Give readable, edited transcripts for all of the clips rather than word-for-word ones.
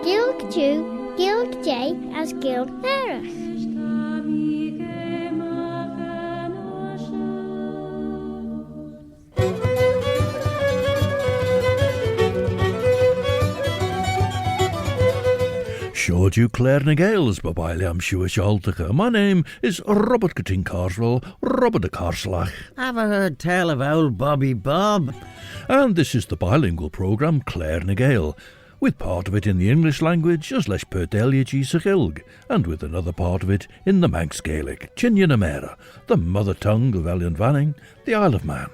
GUTO, Gilg J as Gil Nerach. Sure do Claare na Gael as Baban am Shuish Altica. My name is Robert Getting Carswell, Robert de Carslach. Have I heard tell of old Bobby Bob? And this is the bilingual programme Claare na Gael, with part of it in the English language as leis per deliagi Sachilg, and with another part of it in the Manx Gaelic, Chinyan Amera, the mother tongue of Ellan Vanning, the Isle of Man.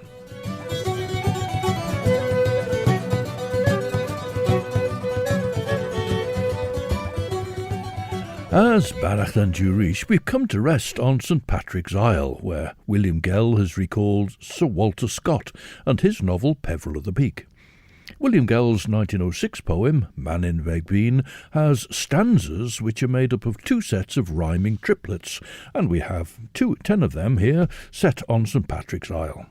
As Banach and Roish, we've come to rest on St Patrick's Isle, where William Gell has recalled Sir Walter Scott and his novel Peveril of the Peak. William Gell's 1906 poem, Mannin Veg Veen, has stanzas which are made up of two sets of rhyming triplets, and we have 10 of them here set on St Patrick's Isle.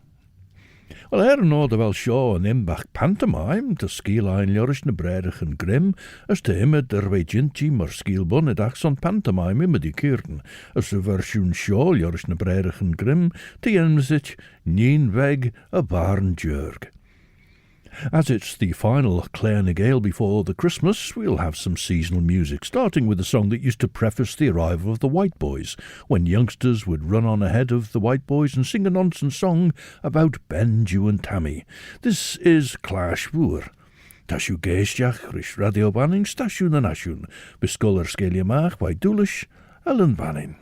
Well, nôd fel sio yn imbach pantomime, dy sgil ein Lloris na Brothers Grimm, as te imed derweidjintji mar sgil bonedach son pantomime imed die kierden, as de versioen sio Lloris na Brothers Grimm, te jenmzit nien weg a barn jurg. As it's the final Claare na Gael before the Christmas, we'll have some seasonal music, starting with a song that used to preface the arrival of the White Boys, when youngsters would run on ahead of the White Boys and sing a nonsense song about Ben, Jew and Tammy. This is Claare VOOAR. Tashu geestiach, rish radio banning, stashu na nashun, bescholar skelia maach, by Dúlish, Ellen Banning.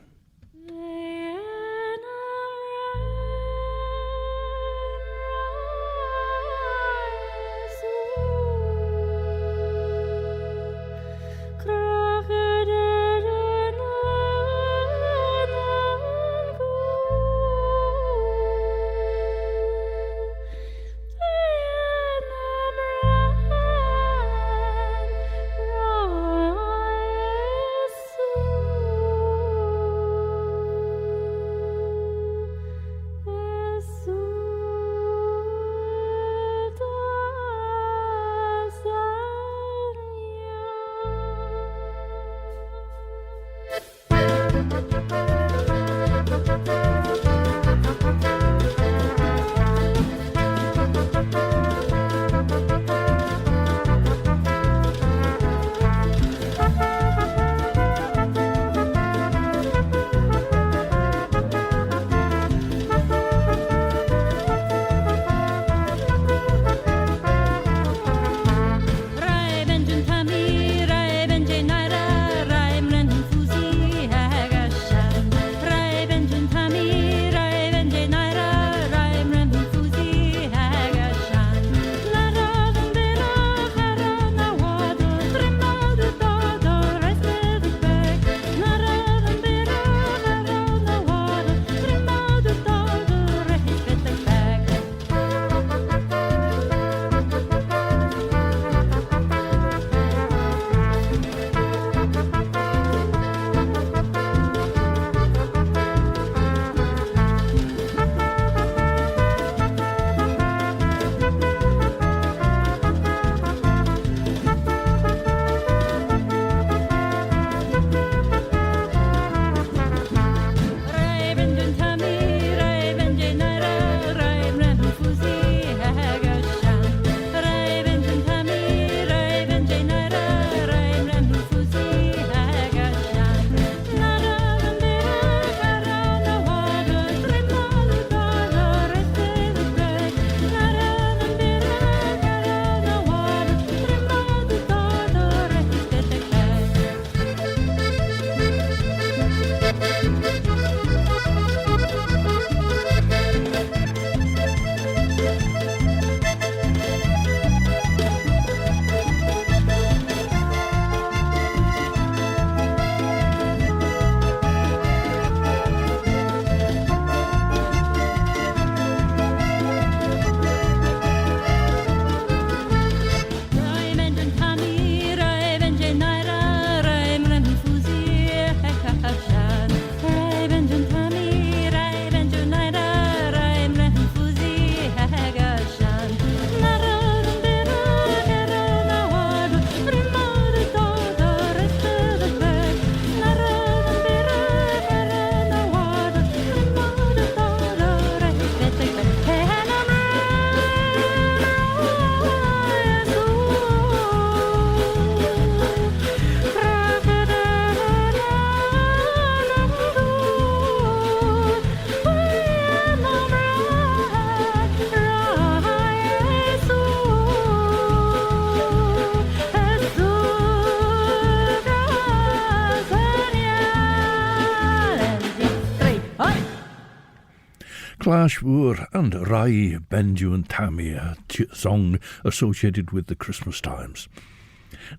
Claare VOOAR and Roie, Benju and Tammy, a song associated with the Christmas times.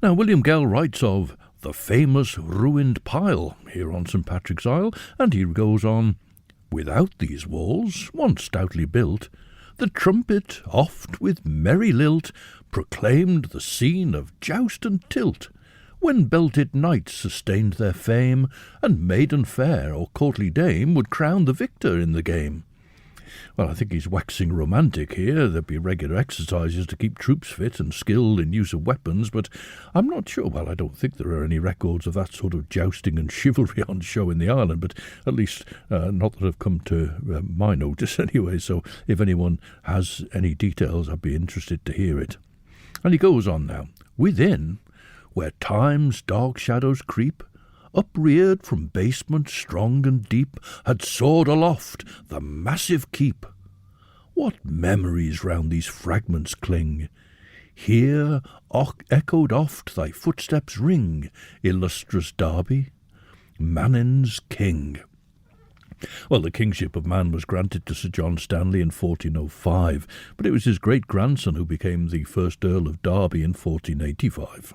Now, William Gell writes of the famous ruined pile here on St. Patrick's Isle, and he goes on, without these walls, once stoutly built, the trumpet, oft with merry lilt, proclaimed the scene of joust and tilt, when belted knights sustained their fame, and maiden fair or courtly dame would crown the victor in the game. Well, I think he's waxing romantic here. There'd be regular exercises to keep troops fit and skilled in use of weapons, but I'm not sure. Well, I don't think there are any records of that sort of jousting and chivalry on show in the island, but at least not that have come to my notice anyway, so if anyone has any details, I'd be interested to hear it. And he goes on now. Within, where time's dark shadows creep, upreared from basement strong and deep, had soared aloft the massive keep. What memories round these fragments cling! Here echoed oft thy footsteps ring, illustrious Derby, Mannin's king. Well, the kingship of Man was granted to Sir John Stanley in 1405, but it was his great-grandson who became the first Earl of Derby in 1485.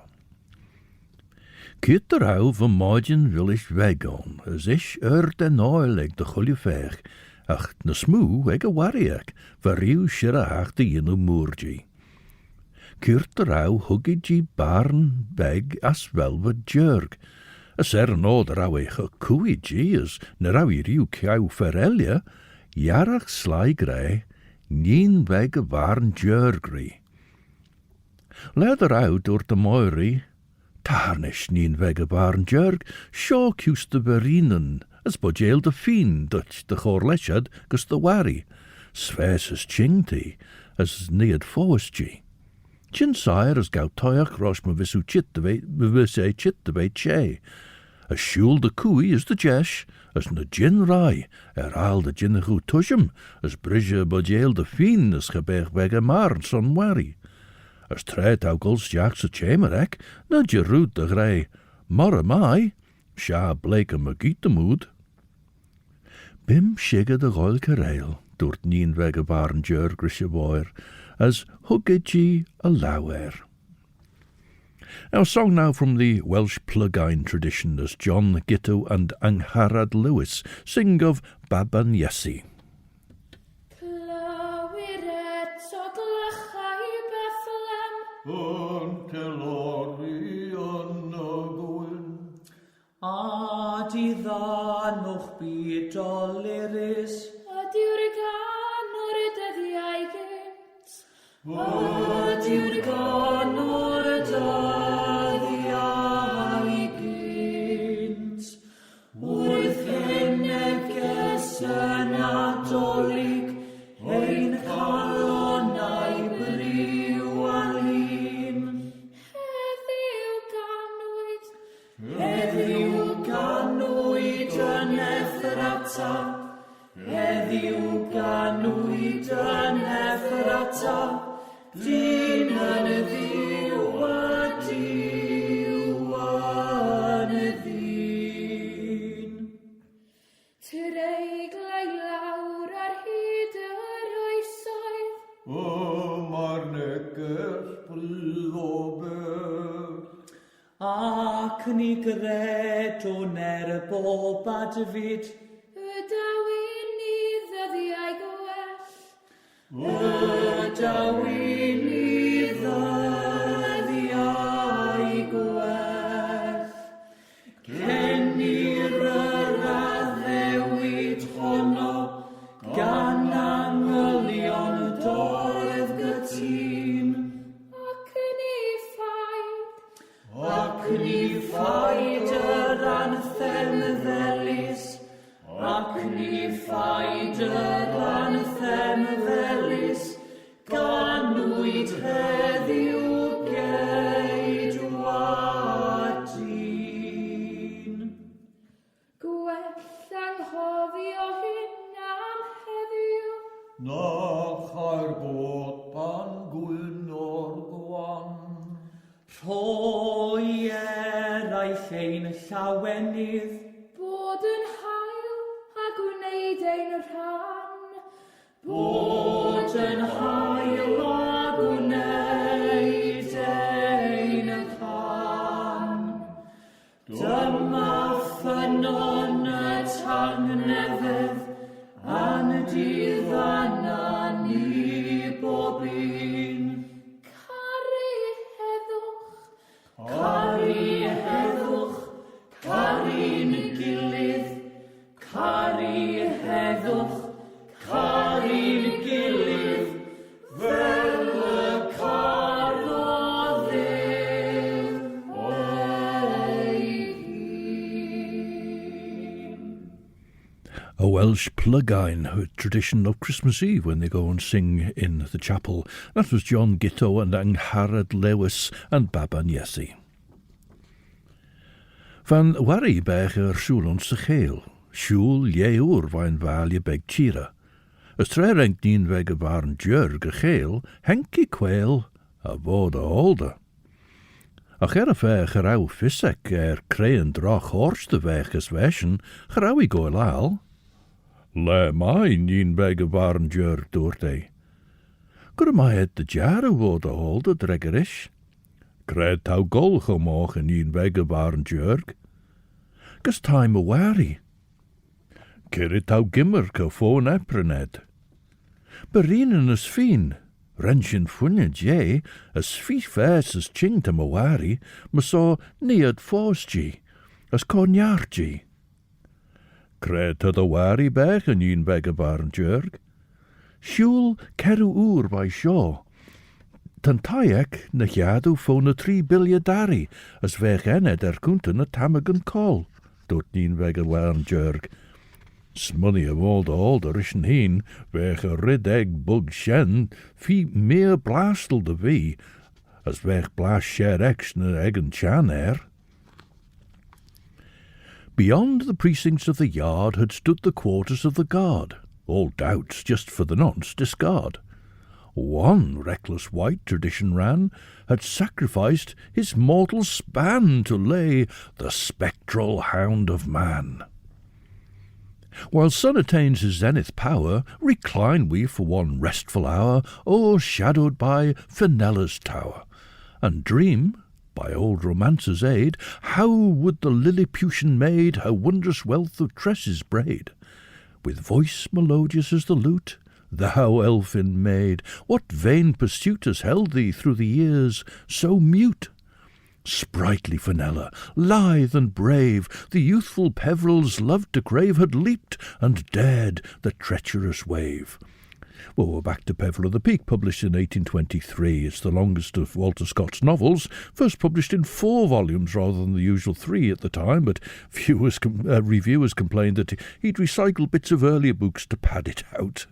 Cyd yr aw fy modyn Vlein Vegon, as ish den Nollick de chulaare, ach na smw ag y wariach, fa riw shirach de yno mwrgi. Cyd yr aw huggy barn beg as velva jerg, as nod yr aw eich y cwigi, as na raw I riw kiaull Fenella, yarach slai grey, nyn beg y barn jergri. Led yr aw dwr de moiri, Tarnish nyn veg y barn jerg, sio cws de berinen, as bodjail de Veen, Dutch de HORSLIPS, gus de wari, sves as chingti, as nead fawsgi. Chin sire as gautoiach rosh me visu chit de ve che, as shul de cui as de jesh, as na gin rai, al de ginnachu tushim, as bridge bodjail de Veen, as geberg veg y marn son wari. As tred awgls jacks y chamerec, na jerwyd de grey, mor am I, sha blake am y gytamwyd. Bim shigga de goel careil, dwrt nyn veg y barn jer grisha boer, as huggy a lawer. Our song now from the Welsh plug-in tradition as John, GUTO and ANGHARAD Lewis sing of Baban Iesu. Di dda noch byd dolerus Ydy'r gan o'r dyddiaigent Ydy'r gan o'r dyddiaigent Wrth henneges yn adolyg Ein calonau briw a lun Heddiw ganwyd yn Ephrata Heddiw ganwyd yn Ephrata Dyn yn y ddiw a diw yn y ddyn Treiglau lawr ar hyd yr oesoedd Mae'r neges bliddo ber Ac ni gredwn bob adfyd Ydaw I ni ddyddiau gwell Ydaw I ni ddyddiau gwell Cenir yr addewid honno Gan angylion dorf gytun Ac ni ffaid yr anthem ddelys Ac ni ffaid yr anthem ddelys Ganwyd heddiw geidwadyn Gwell anghofio hyn am heddiw Na chair bod pan gwyn o'r gwan Roie a'i llein llawenydd Bod yn hael a gwneud ein rhan Bod yn hael a gwneud ein y can. Dyma ffynon y tangnefedd a'n y dydd anna ni bob un. Caru heddwch, caru'n gilydd, caru heddwch, caru'n gilydd, fel y carodd ei hun. A Welsh plug-in, a tradition of Christmas Eve when they go and sing in the chapel. That was John GUTO and ANGHARAD Lewis and Baban Iesu. Van Warri bech siúl ons Gael. Siúl jeúr vain valje beg tjira. As tre renkt nien weg waren jurg Gael, henkie quail, a vode holde. A gerfe gerau fissek kreien drach horste weg is wäschen, gerau I goil al. Le mai nien weg waren jurg doorte. Gur mai het de jare vode holde dreggerish. Gred tau gol gemoch en nien weg waren jurg. Gus time a wari. Kirit tau gimmer ke foon eprened. Berinen as fien, renshin funne jay, as fie fes as ching to mawari, ma so nead fosji, as konjarji. Kred to the wari bech en yin bega barn jurg. Shul keru oer by shaw. Tan taiek na jadu foon a 3 biljadari, as vech ened kunten a tamagan call. Dort nien wege warn jurg. Smoney of all the alderischen heen, weg a rid egg bug shen, fie meer blastel de wie, as weg blas sher ex na eggen chan air. Beyond the precincts of the yard had stood the quarters of the guard, all doubts just for the nonce discard. One reckless white tradition ran, had sacrificed his mortal span to lay the spectral hound of man. While sun attains his zenith power, recline we for one restful hour, o'ershadowed by Fenella's tower, and dream, by old romance's aid, how would the Lilliputian maid her wondrous wealth of tresses braid, with voice melodious as the lute. Thou elfin maid, what vain pursuit has held thee through the years so mute? Sprightly Fenella, lithe and brave, the youthful Peveril's love to crave, had leaped and dared the treacherous wave. Well, we're back to Peveril of the Peak, published in 1823. It's the longest of Walter Scott's novels, first published in 4 volumes rather than the usual 3 at the time, but reviewers complained that he'd recycled bits of earlier books to pad it out.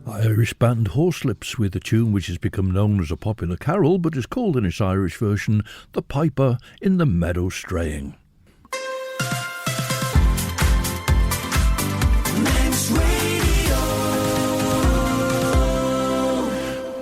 Irish band HORSLIPS with a tune which has become known as a popular carol but is called in its Irish version The Piper in the Meadow Straying. Manx Radio.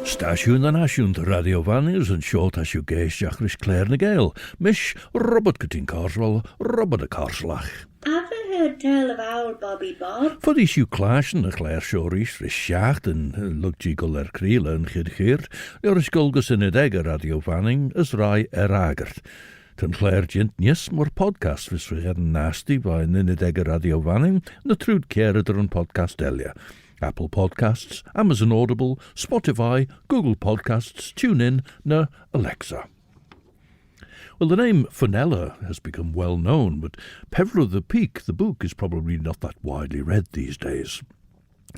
Stasiwn na nasiwn Radio Vanniers and short as you gaze Jachris Claare na Gael. Mish Robert Cutting Carswell, Robert a Carslach. Have you heard tell of old Bobby Bob? For Iesu Claare na Claare Shoris, Ris Schacht and Lugjigol Kriele and Gidgeert, Joris Golgus in Edega Radio Vanning as Roie Agert. Ten Claare jint nies more podcast vis we nasty by Ninedega Radio Vanning, na trúd Cairder and Podcast Elia. Apple Podcasts, Amazon Audible, Spotify, Google Podcasts, TuneIn, na Alexa. Well, the name Fenella has become well known, but Peveril the Peak, the book, is probably not that widely read these days.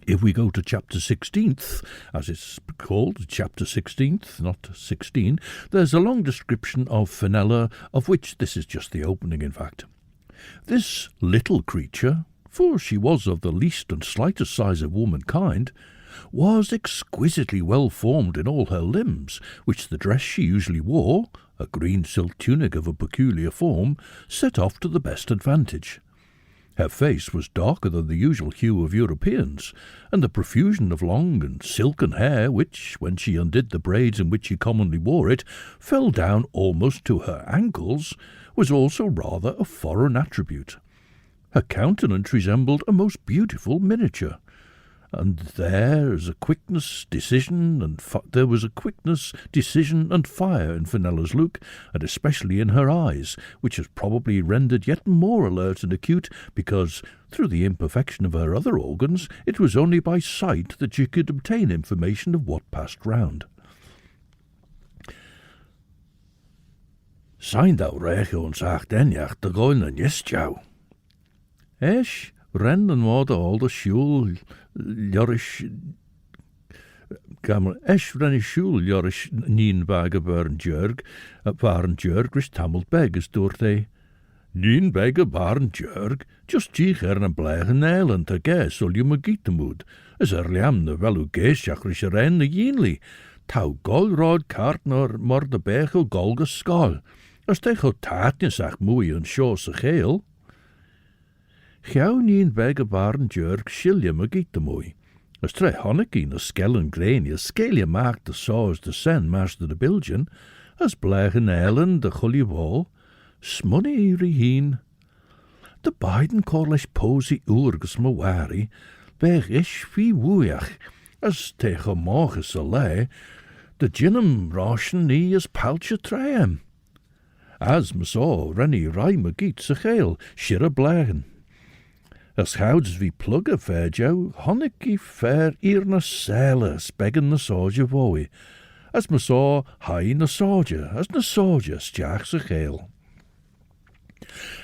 If we go to Chapter 16th, as it's called, Chapter 16th, not 16, there's a long description of Fenella, of which this is just the opening, in fact. This little creature, for she was of the least and slightest size of womankind, was exquisitely well formed in all her limbs, which the dress she usually wore, a green silk tunic of a peculiar form, set off to the best advantage. Her face was darker than the usual hue of Europeans, and the profusion of long and silken hair, which, when she undid the braids in which she commonly wore it, fell down almost to her ankles, was also rather a foreign attribute. Her countenance resembled a most beautiful miniature, and there was a quickness, decision, and fire in Fenella's look, and especially in her eyes, which was probably rendered yet more alert and acute, because, through the imperfection of her other organs, it was only by sight that she could obtain information of what passed round. Sein thou reich ons achtenjach de goin en jesjou. Esh, ren en worde al de sjoel, jorish... Esh ren sjoel jorish nien bag waren jurg ris tammelt beg is door they. Nien beg waren jurg, just jich en blegen eiland te ge, sol je me gieten moet. As liam de welu geesjach ris ren de jienli. Tau golrod kaart nor mor de begel golge skal. As te go taatje zag moeie en sjose geel. Gauw nien beg waren jurg schilje me gieten mooi. As tre honnekie na skellen grenie, scale maakt de saus de sen master de bilgen, as blegen eilen de gully wall, smunny riheen. De beiden corlish posy oerges me wari, beg ish fi woeiach, as tegen morgen salé, de ginnum ration nie as paltje treem. As me saw rennie rai me giet se geel, shirre blegen. As houds vi plugge fair jou, honnekie fair eer na sailor, speggen na soja woe. As me saw high na soja, as na soja stjach se geel.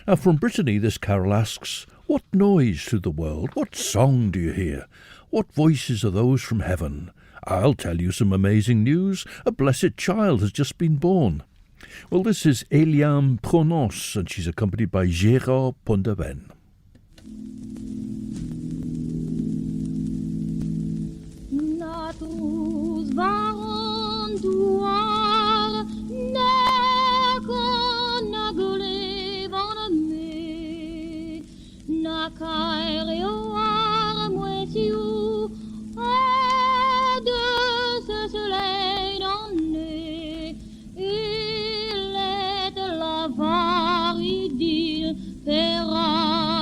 Now from Brittany this carol asks, what noise through the world, what song do you hear? What voices are those from heaven? I'll tell you some amazing news, a blessed child has just been born. Well, this is Eliam Pronos, and she's accompanied by Gérard Point of Ayre. Pera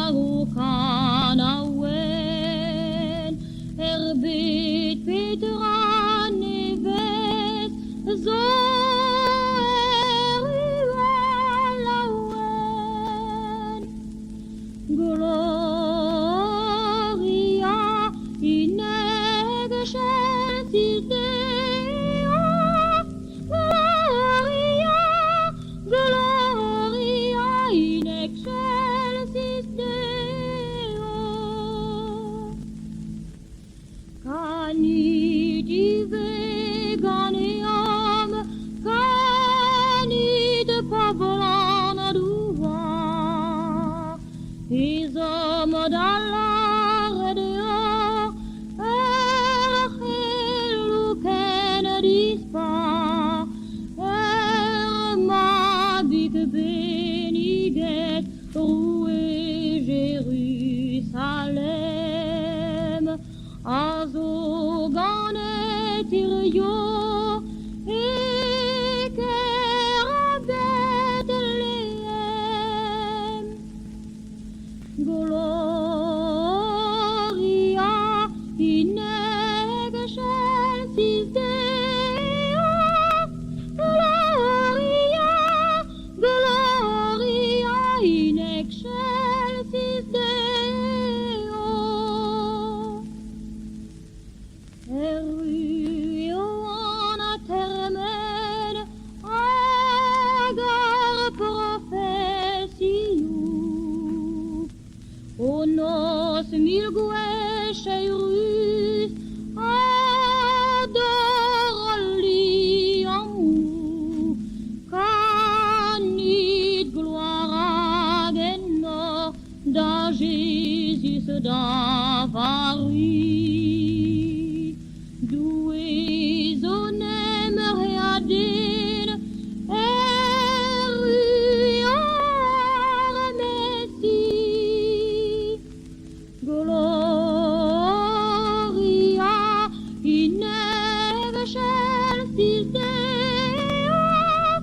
excelsis Deo,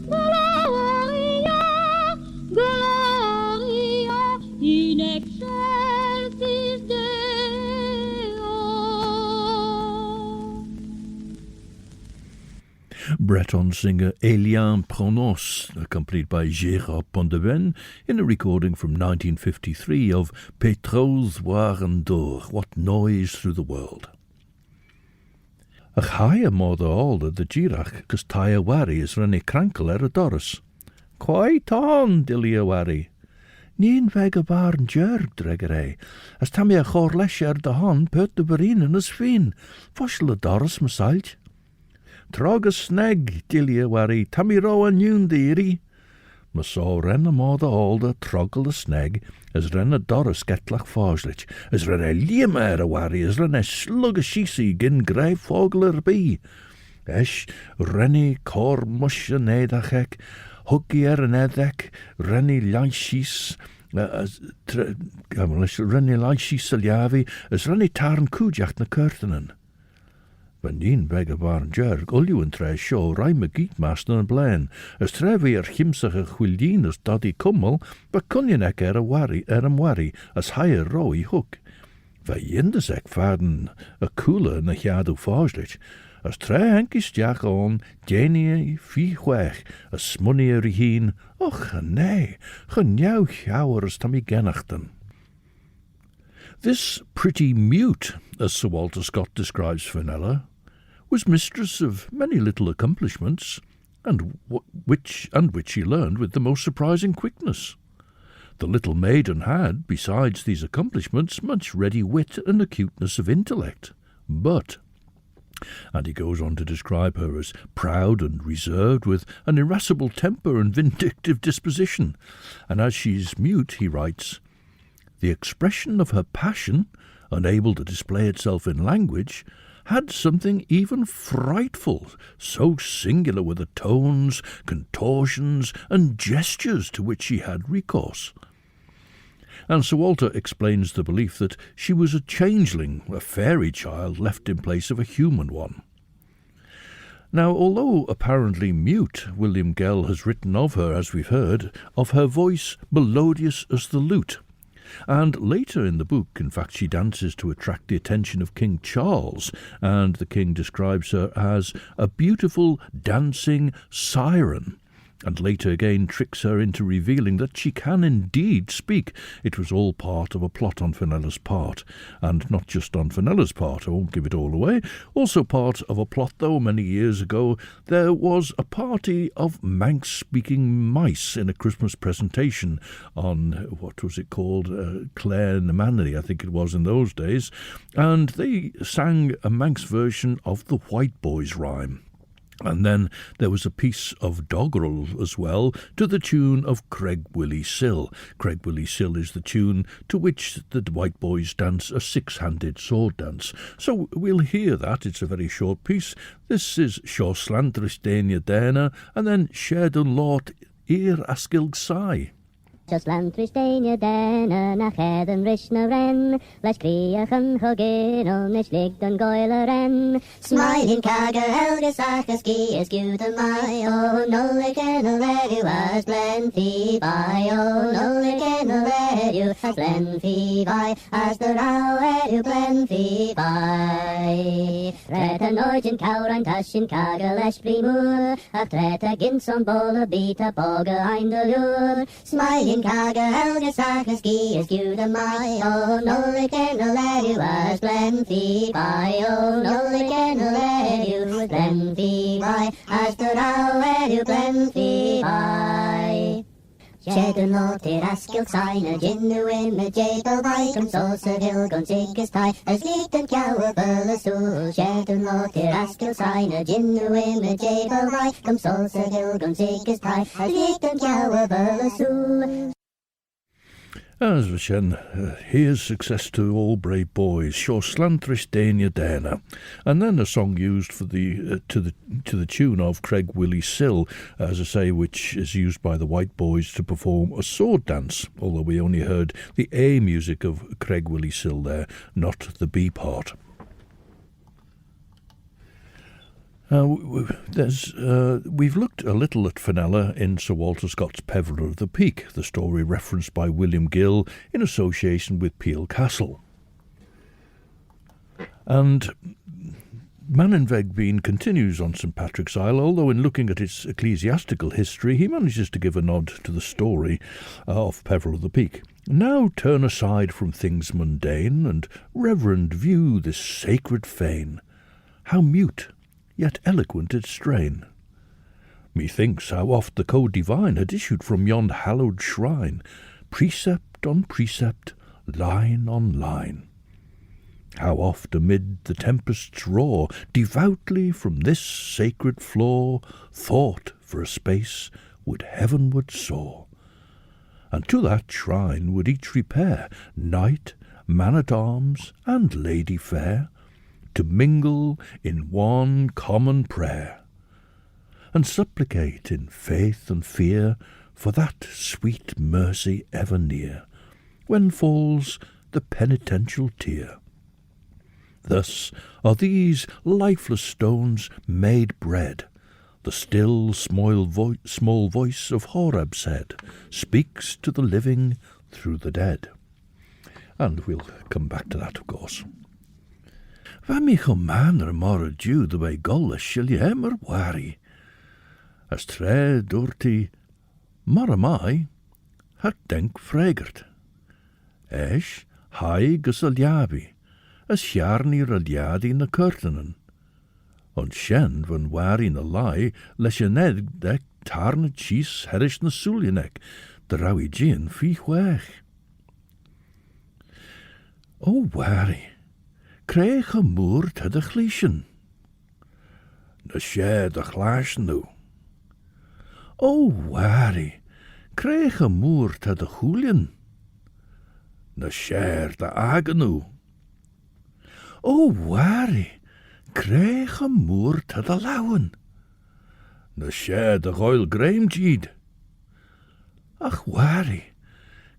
Gloria, Gloria, in excelsis Deo. Breton singer Eliane Pronos, accompanied by Gérard Pondevin, in a recording from 1953 of Petrol's Waren Door, What Noise Through the World. A chaya mod all the girach, cos taya wari is renne crankle a doris. Quite on, dilia wari. Nien veg a barn jerg dregere, as Tammy a chorlesh de hon pert de berinen as fin, foshel a doris masalt. Trog a sneg, dilia wari, Tammy ro a noon deary. Masaw ren a mod all the troggle a sneg, as ren a doris getlach foslich, as ren a liam a wari, as ren a slug a shisi gin grey fogler be. Esh, renny cor mush a nedachek, huggy an edek, renny laishis, renny laishis a liavi, as renny tarn kujach na curtainen. Van dien beg a barn jerg, uljuwen tre show raim a gietmaster en blaen, as trevi chimsige chwildien as doddy kummel, but kunjenek a wari, wari, as higher Roie hook. Va jindesek vaden a cooler na jadu foslich, as tre henkis jack on, genie fi chwech, as smunny a riheen, och nee, genjauw jouwer as tammy genachten. This pretty mute, as Sir Walter Scott describes Fenella, was mistress of many little accomplishments, and which she learned with the most surprising quickness. The little maiden had, besides these accomplishments, much ready wit and acuteness of intellect. But, and he goes on to describe her as proud and reserved, with an irascible temper and vindictive disposition, and as she's mute, he writes, the expression of her passion, unable to display itself in language, had something even frightful, so singular were the tones, contortions, and gestures to which she had recourse. And Sir Walter explains the belief that she was a changeling, a fairy child left in place of a human one. Now, although apparently mute, William Gell has written of her, as we've heard, of her voice melodious as the lute. And later in the book, in fact, she dances to attract the attention of King Charles, and the king describes her as a beautiful dancing siren, and later again tricks her into revealing that she can indeed speak. It was all part of a plot on Fenella's part, and not just on Fenella's part, I won't give it all away, also part of a plot, though, many years ago. There was a party of Manx-speaking mice in a Christmas presentation on, what was it called, Claare Manny, I think it was in those days, and they sang a Manx version of the White Boys rhyme. And then there was a piece of doggerel as well, to the tune of Craig Willie Sill. Craig Willie Sill is the tune to which the White Boys dance a six-handed sword dance. So we'll hear that. It's a very short piece. This is Seo Slanthristania Dana, and then Sherdon Lord Ir Askilg Sai. Just Landristania dana nach heden rishna ren, les kriachen hogin nish ligt an goyle ren. Smiling kaga helga sachas gi is GUTO mai, oh Nollick and a ledu as plenty by, oh Nollick and a ledu as plenty by, as the row edu plenty by. Treta noidin cowran tashin kaga lesh brimur, ach treta ginson bola bita boga ein de lure. Smiling kaga helga sachas gi is GUTO mai, oh Nollick and a ledu as plenty by, oh Nollick and a ledu as plenty by, as the row edu plenty by. Shedden lot ir askil sign a ginu in a jabel by, come so seville gon ziggis tie, as liegt an kiaull bulla stool. Shedden lot ir askil sign a ginu in a jabel by, come so seville gon ziggis tie, as liegt an kiaull bulla stool. As Vishen, here's success to all brave boys, Seo Slanthristania Dana, and then a song used for the to the tune of Craig Willie Sill, as I say, which is used by the White Boys to perform a sword dance. Although we only heard the A music of Craig Willie Sill there, not the B part. We've looked a little at Fenella in Sir Walter Scott's Peveril of the Peak, the story referenced by William Gell in association with Peel Castle. And Mannin Veg Veen continues on St Patrick's Isle, although in looking at its ecclesiastical history he manages to give a nod to the story of Peveril of the Peak. Now turn aside from things mundane, and reverend view this sacred fane. How mute, yet eloquent its strain. Methinks how oft the code divine had issued from yond hallowed shrine, precept on precept, line on line. How oft amid the tempest's roar, devoutly from this sacred floor, thought for a space would heavenward soar. And to that shrine would each repair, knight, man-at-arms, and lady fair, to mingle in one common prayer, and supplicate in faith and fear for that sweet mercy ever near, when falls the penitential tear. Thus are these lifeless stones made bread. The still small voice of Horeb said, speaks to the living through the dead. And we'll come back to that, of course. Van mi chommaner mor a Jew the way golle shilje emmer wari. As tre dorti mor am I, hat denk fregert. Esh, hai gus a liabi, as sjarni raliadi na curtainen. On shen van wari na lai, les je ned dek tarne cheese herish na suljenek, de rawi gin fi weg. O wari, kreeg a moer te de glisjen. Na she de glaas nu. O wari, kreeg a moer te de goeljen. Na she de agenu. O wari, kreeg a moer te de lauwen. Na she de goil graimjeed. Ach wari,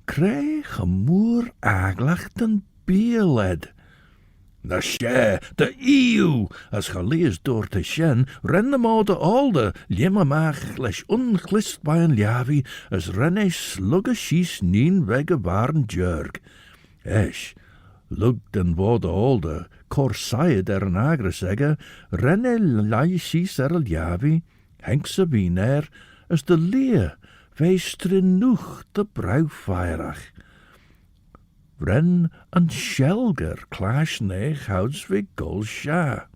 kreeg a moer aglach den beeled. Na she de Iesu, as gelees door te shen, renne mo de alde, liemme maag lesh onglist by een liavi, as renne slugge shies nien wegge waren jurg. Esh, lug den wo de alde, korsaie der een agre segge, renne lai shies er liavi, henk se binair, as de leer, weestrin noeg de bruifeirach. Ren en Schelger clash neeg houds we gol sha.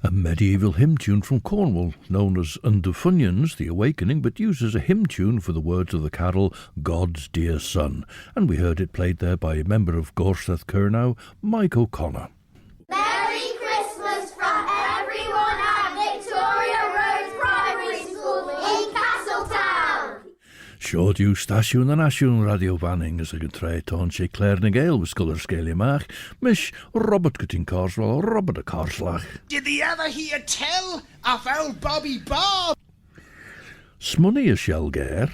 A medieval hymn tune from Cornwall, known as Under Funyuns, The Awakening, but used as a hymn tune for the words of the carol God's Dear Son, and we heard it played there by a member of Gorseth Curnow, Mike O'Connor. Merry Christmas from everyone at Victoria Road Primary School in Castletown. Sure you stasiwn an asiwn radio fanning as a gan tre ton she Claare na Gael with sculler scaly mach, mish Robert Gutting Carswell, Robert a Carslach. Did the ever hear tell of old Bobby Bob? Smunny y Shelgair,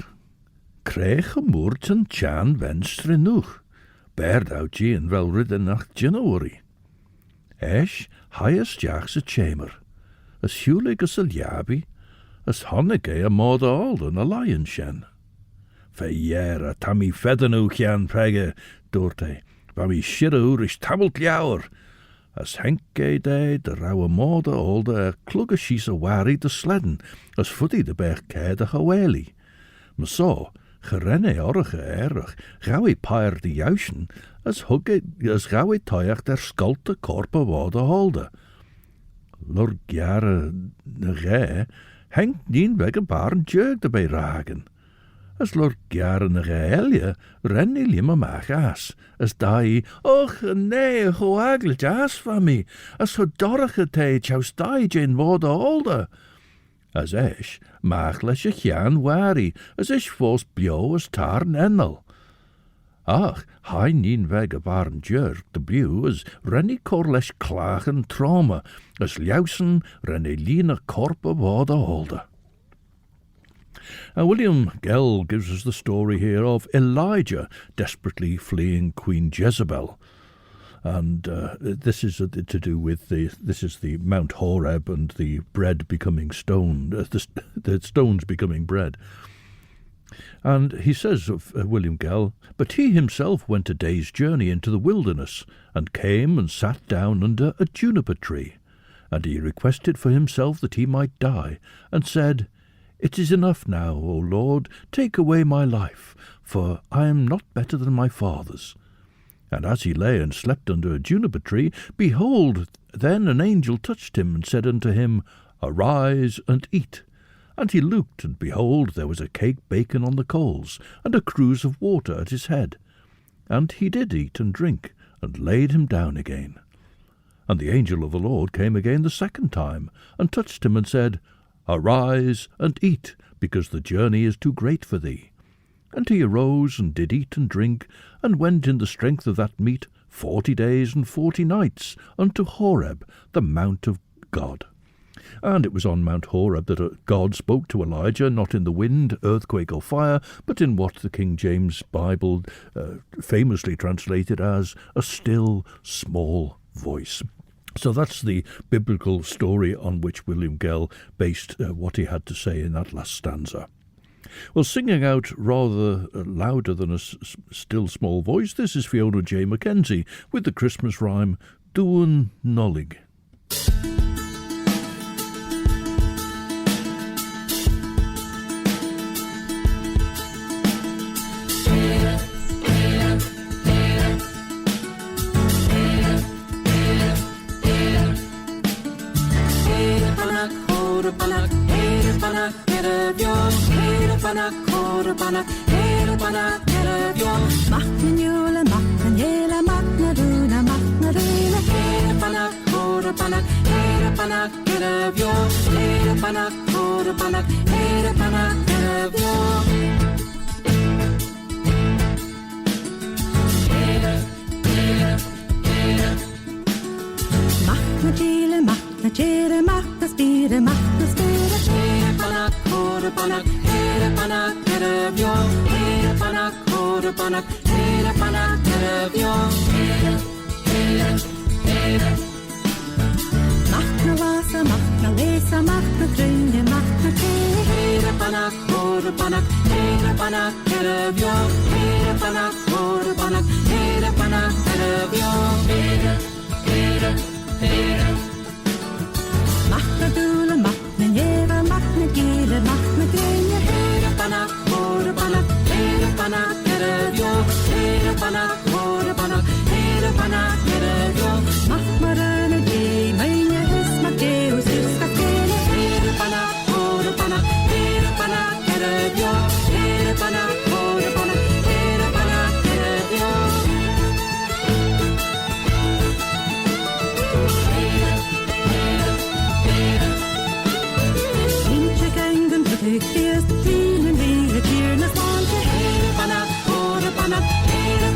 Crech y mwrt yn chan vens trinwch, Baird out Jean fel riddenach January. Esh, highest jachs y chamber, as hewlig as a liabi, as honnig a mod alden a lion shen. Fe a Tammy feddenu chian prege, dorte, va mi shirru rish tabelt liaur, as henke de rauwe mod alde a klug a shees a wari de sledden, as footy de berg ke de haweli. Ma so, gerenne orge erg, gawi pair de juischen, as gawi toyach der skalte korpe wade holde. Lord jare ne hengt nien weg een baren jeug de bij ragen. As lord jare ne elje, ren il immer mag as, as dai, och nee, ho aglet as van me, as ho dorge te chaus dai jane wade holde. As esh, mag les je gaan wari, as ish vos bio as tar nennel. Ach, hij nien weg a baren jerk de blew as rennie corlesh klagen trauma, as ljousen rennie line korpe wade holde. Now, William Gell gives us the story here of Elijah desperately fleeing Queen Jezebel. And this is to do with the Mount Horeb and the bread becoming stone, the stones becoming bread. And he says of William Gell, but he himself went a day's journey into the wilderness, and came and sat down under a juniper tree. And he requested for himself that he might die, and said, It is enough now, O Lord, take away my life, for I am not better than my fathers. And as he lay and slept under a juniper tree, behold, then an angel touched him, and said unto him, Arise and eat. And he looked, and behold, there was a cake baken on the coals, and a cruse of water at his head. And he did eat and drink, and laid him down again. And the angel of the Lord came again the second time, and touched him, and said, Arise and eat, because the journey is too great for thee. And he arose, and did eat and drink, and went in the strength of that meat 40 days and 40 nights unto Horeb, the mount of God. And it was on Mount Horeb that God spoke to Elijah, not in the wind, earthquake, or fire, but in what the King James Bible famously translated as a still, small voice. So that's the biblical story on which William Gell based what he had to say in that last stanza. Well, singing out rather louder than a still small voice, this is Fiona J. Mackenzie with the Christmas rhyme, Dúin Nollick.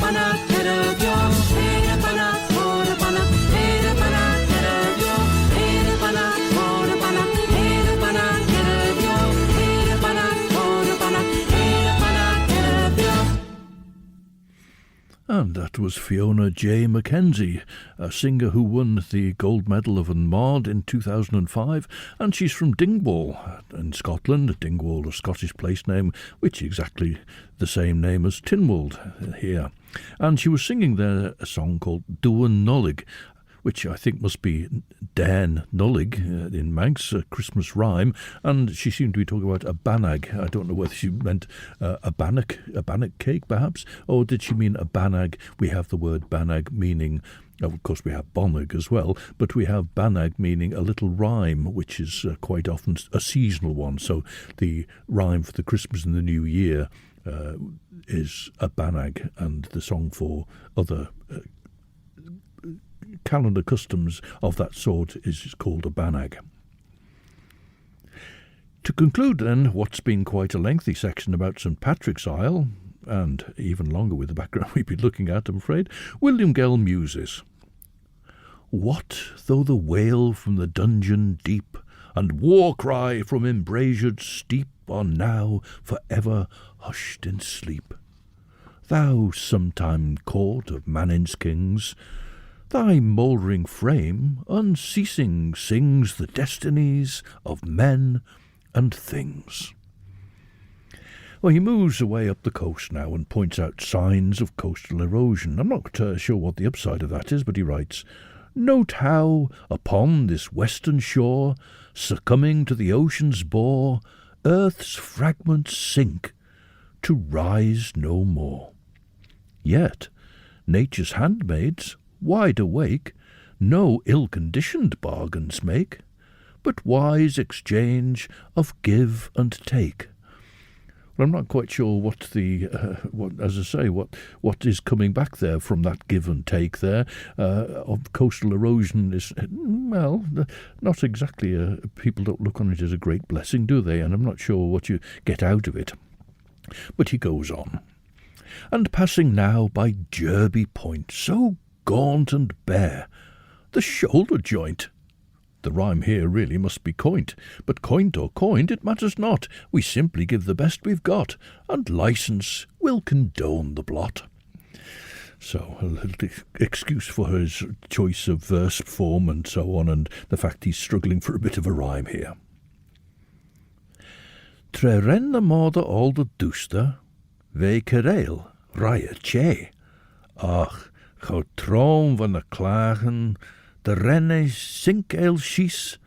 Panna, And that was Fiona J. Mackenzie, a singer who won the gold medal of ANGHARAD in 2005, and she's from Dingwall in Scotland. Dingwall, a Scottish place name, which is exactly the same name as Tynwald here. And she was singing there a song called Duan Nollick, which I think must be Dan Nollick in Manx, a Christmas rhyme, and she seemed to be talking about a banag. I don't know whether she meant a bannock cake, perhaps, or did she mean a banag? We have the word banag meaning, of course we have bonag as well, but we have banag meaning a little rhyme, which is quite often a seasonal one. So the rhyme for the Christmas and the New Year is a banag, and the song for other calendar customs of that sort is called a banag. To conclude then, what's been quite a lengthy section about St. Patrick's Isle, and even longer with the background we've been looking at, I'm afraid, William Gell muses. What though the wail from the dungeon deep, and war cry from embrasured steep, are now for ever hushed in sleep? Thou sometime court of Mannin's kings, thy mouldering frame unceasing sings the destinies of men and things. Well, he moves away up the coast now and points out signs of coastal erosion. I'm not sure what the upside of that is, but he writes, Note how, upon this western shore, succumbing to the ocean's bore, earth's fragments sink, to rise no more. Yet nature's handmaids, wide awake, no ill-conditioned bargains make, but wise exchange of give and take. Well, I'm not quite sure what is coming back there from that give and take there. Of coastal erosion is, well, not exactly. People don't look on it as a great blessing, do they? And I'm not sure what you get out of it. But he goes on. And passing now by Derby Point, so gaunt and bare, the shoulder joint. The rhyme here really must be coint, but coint or coined, it matters not. We simply give the best we've got, and licence will condone the blot. So a little excuse for his choice of verse form and so on, and the fact he's struggling for a bit of a rhyme here. Tre ren the morda all the dooster, ve kereil, Roie che. Ach, gauw troon van de klagen, de renne sink eil schies,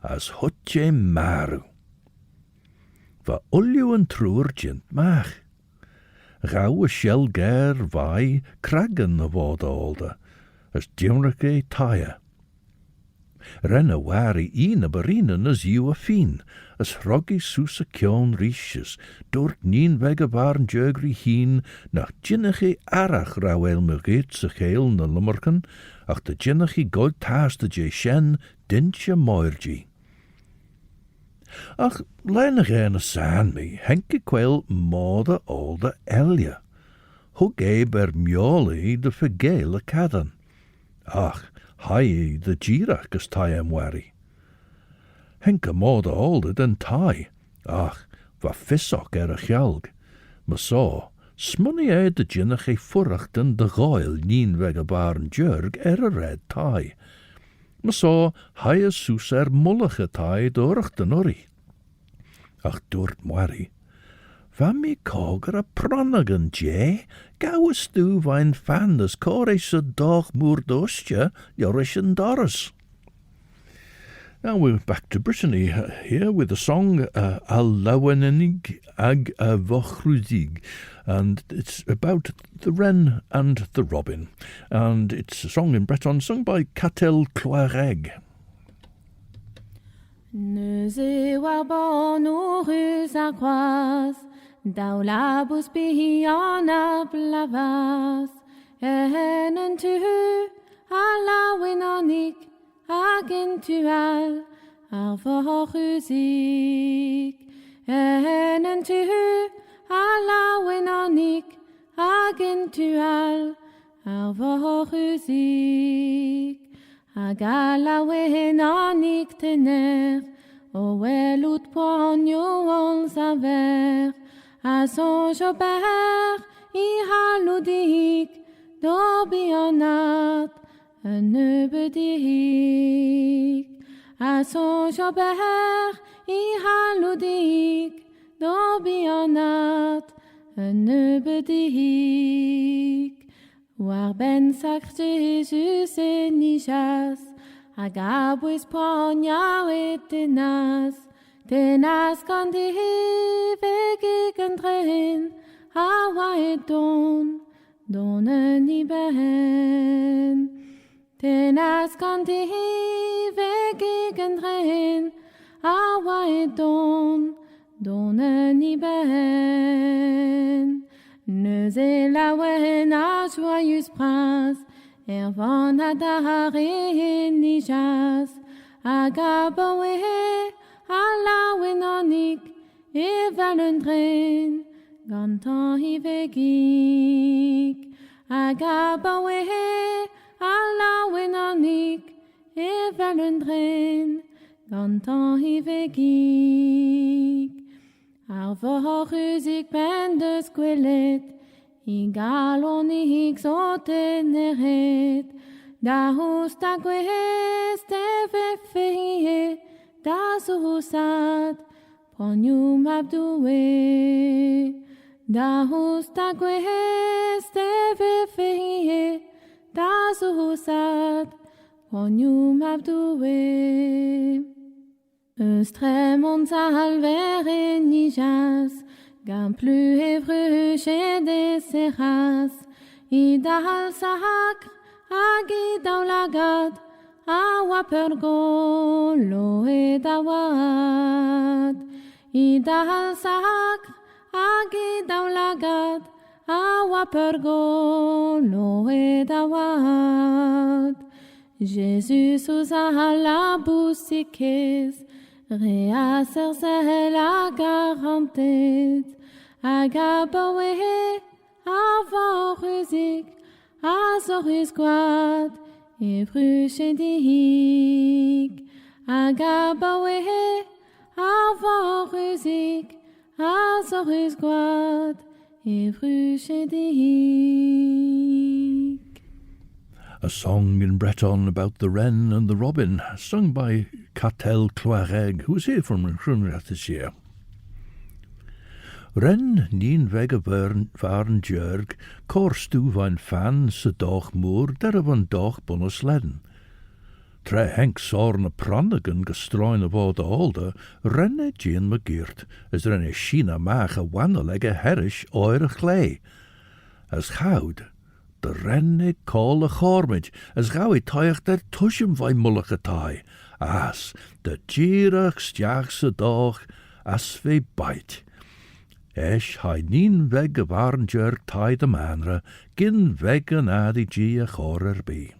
as hotje maru. Va olju en troer jint maag. Gauw a shell ger vai kragen the woda olde, as djumrike taya. Renne wari ine berinen as you a fien, as hroggy soos a kiaull riches, doort nien wege waren jugri hien, nach jinnige arach rauwel me geet se geel na lummerken, ach de jinnige gold taaste je shen, dintje moirji. Ach, leine gerne saan me, henke kwel mode olde elje. Hoe ber mjoli de vergele kadden. Ach, hai the girach as tayam wari. Henke mode olde den tai. Ach, va fissok a gjalg. Ma so, smunny de jinnach furrachten de Gael nien wege baren jurg a red tai. Ma so, hai a soos mullige tai dorch den orri. Ach, doort mwari. Va mi koger a pronagan je, gauw stu wijn fan as korish a dag moerdostje, jorish and doris. Now we're back to Brittany here with the song Allawenenig ag a Vochruzig, and it's about the wren and the robin, and it's a song in Breton sung by Claare. Neuze war bon urus a croise, daulabus bihiana blavas, en tu allawenonik, agentual, arvochusik, en tu allawenonik, agentual, arvochusik. Agalawenanik tener, o welut poigno en saver, a son jobert, I haludik, dobionat, een neubedik. A son jober, I haludik, dobionat, een neubedik. Waar ben sak Jezus en nijas, a gabwis ponya et tenas kan de vege drin, a wa don ni ben. Tenas kan de vege drin, a wa don ni ben. Neuze la wen a joyeuse prince, van a dare nijas, a gabawe, a la wen onik, valendrin, gantan hi vegik. A gabawe, a la wen onik, valendrin, gantan hi vegik. Ar vorus ik ben de squelet, I galon ik zoten eret, da hos da gwest efefeie, da zohosat, ponium abdue. Da hos da gwest efefeie, da zohosat, ponium abdue. Estrem ons alver en nijas, gam plu evru chez des serras, I dal sacre, ag I daulagad, a wapergo, lo e dawad. I dal sacre, ag I daulagad, a wapergo, lo e dawad. Jésus aux a la bousiques, Reaser zel a garantet, a gabawe, a vorusik, a zorus gwad, evruche dik. A gabawe, a vorusik, a zorus gwad, evruche dik. A song in Breton about the wren and the robin, sung by Chlaare, who was here from Rhymnach this year. Wren nien weg a waren jurg, kors du vain fan se doch moor, der van doch bonus ledden. Tre henk sorn a prannigan gestroin of all the older, renne Jean McGeert, as renne Sheena mach a wanneleg a herish oire clay. As goud, de renne call a chormid, as gauw I tuig der tushim vai mullig a tai, as de gierach stiach se doch, as ve bite. Esh hai nien weg a waren jerk tai de manre, gin weg an adi gi a chorer be.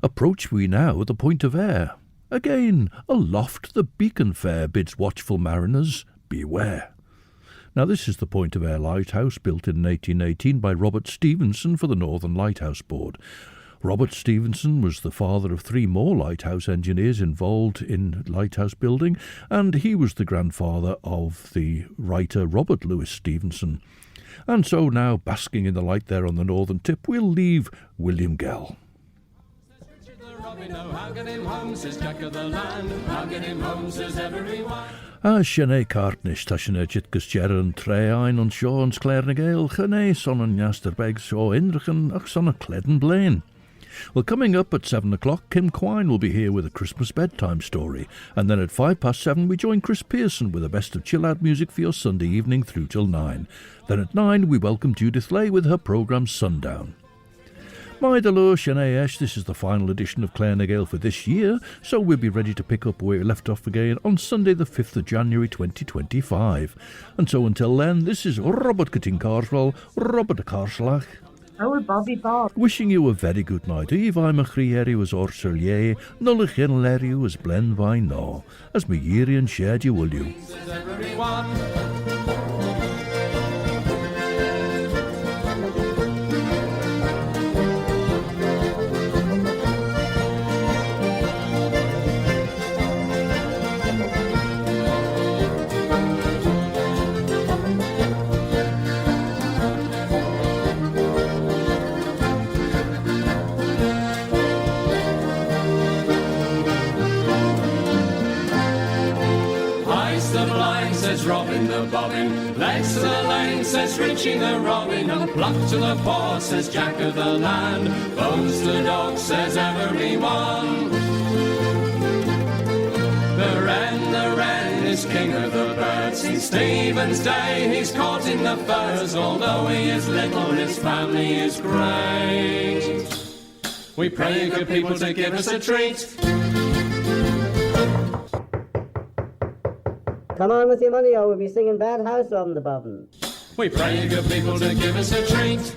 Approach we now the Point of Ayre. Again, aloft the beacon fair bids watchful mariners, beware. Now this is the Point of Ayre lighthouse, built in 1818 by Robert Stevenson for the Northern Lighthouse Board. Robert Stevenson was the father of 3 more lighthouse engineers involved in lighthouse building, and he was the grandfather of the writer Robert Louis Stevenson. And so now, basking in the light there on the northern tip, we'll leave William Gell. Sianne Cartnish, Tashine Chitkus Jerren, Treine und Sean's Claare na Gael, Chane, Son and Yasterbegs, Shaw Indrichen, Ach Son of Cledden Blaine. Well, coming up at 7 o'clock, Kim Quine will be here with a Christmas bedtime story, and then at 7:05 we join Chris Pearson with the best of chill-out music for your Sunday evening through till 9. Then at 9 we welcome Judith Leigh with her programme Sundown. My Delor Shanaesh, this is the final edition of Claare na Gael for this year, so we'll be ready to pick up where we left off again on Sunday the 5th of January 2025. And so until then, this is Robert Cutting Carswell, Robert de Carslach. Oh, Bobby Bob. Wishing you a very good night. Eve I'm a chrieri was HORSLIPS, Nollick in Lerio was Vlein Noa, as me Yerian shared you will you. bobbin. Legs to the lane, says Richie the robin, and pluck to the paw, says Jack of the land. Bones to the dog, says everyone. The wren is king of the birds. St. Stephen's Day, he's caught in the furs. Although he is little, his family is great. We pray you good people to give us a treat. Come on with your money or we'll be singing Bad House on the Baban. We pray you good people to give us a treat.